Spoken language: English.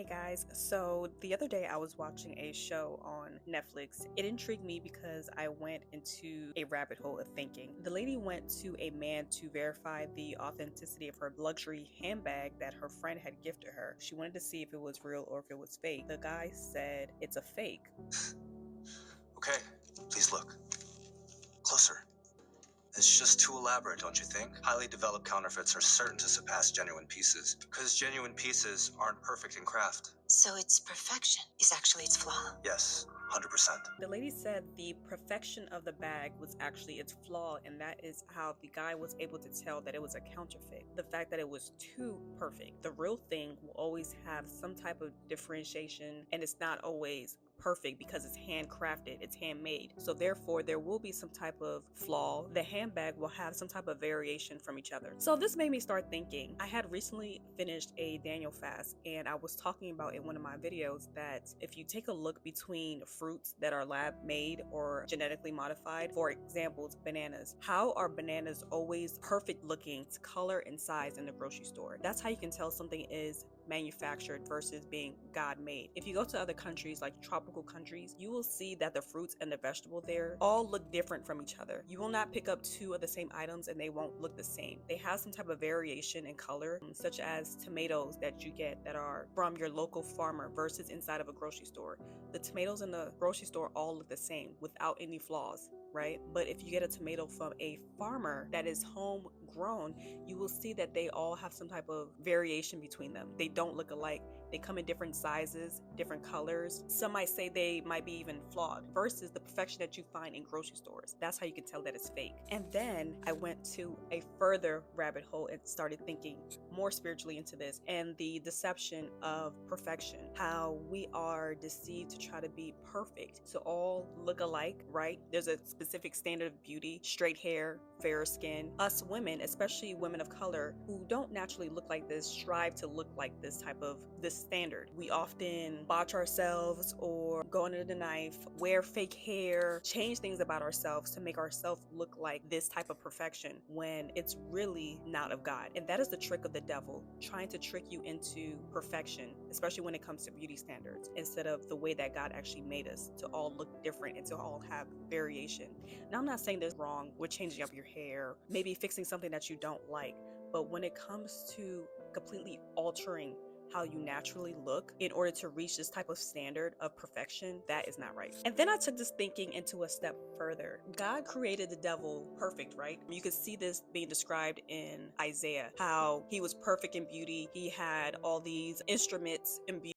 Hey guys, so the other day I was watching a show on Netflix. It intrigued me because I went into a rabbit hole of thinking. The lady went to a man to verify the authenticity of her luxury handbag that her friend had gifted her. She wanted to see if it was real or if it was fake. The guy said it's a fake. Okay, please look. Closer. It's just too elaborate, don't you think? Highly developed counterfeits are certain to surpass genuine pieces, because genuine pieces aren't perfect in craft. So its perfection is actually its flaw. Yes, 100%. The lady said the perfection of the bag was actually its flaw, and that is how the guy was able to tell that it was a counterfeit. The fact that it was too perfect. The real thing will always have some type of differentiation, and it's not always perfect because it's handcrafted, it's handmade. So therefore there will be some type of flaw. The handbag will have some type of variation from each other. So this made me start thinking. I had recently finished a Daniel fast, and I was talking about in one of my videos that if you take a look between fruits that are lab made or genetically modified, for example bananas, how are bananas always perfect looking color and size in the grocery store? That's how you can tell something is manufactured versus being God made. If you go to other countries like tropical countries, you will see that the fruits and the vegetable there all look different from each other. You will not pick up two of the same items and they won't look the same. They have some type of variation in color, such as tomatoes that you get that are from your local farmer versus inside of a grocery store. The tomatoes in the grocery store all look the same without any flaws, right? But if you get a tomato from a farmer that is homegrown, you will see that they all have some type of variation between them. They don't look alike. They come in different sizes, different colors. Some might say they might be even flawed versus the perfection that you find in grocery stores. That's how you can tell that it's fake. And then I went to a further rabbit hole and started thinking more spiritually into this and the deception of perfection, how we are deceived to try to be perfect, to all look alike, right? There's a specific standard of beauty, straight hair, fair skin. Us women, especially women of color who don't naturally look like this, strive to look like this standard. We often botch ourselves or go under the knife, wear fake hair, change things about ourselves to make ourselves look like this type of perfection when it's really not of God. And that is the trick of the devil, trying to trick you into perfection, especially when it comes to beauty standards, instead of the way that God actually made us to all look different and to all have variation. Now, I'm not saying there's wrong with changing up your hair, maybe fixing something that you don't like, but when it comes to completely altering how you naturally look in order to reach this type of standard of perfection, that is not right. And then I took this thinking into a step further. God created the devil perfect, right? You could see this being described in Isaiah, how he was perfect in beauty. He had all these instruments in beauty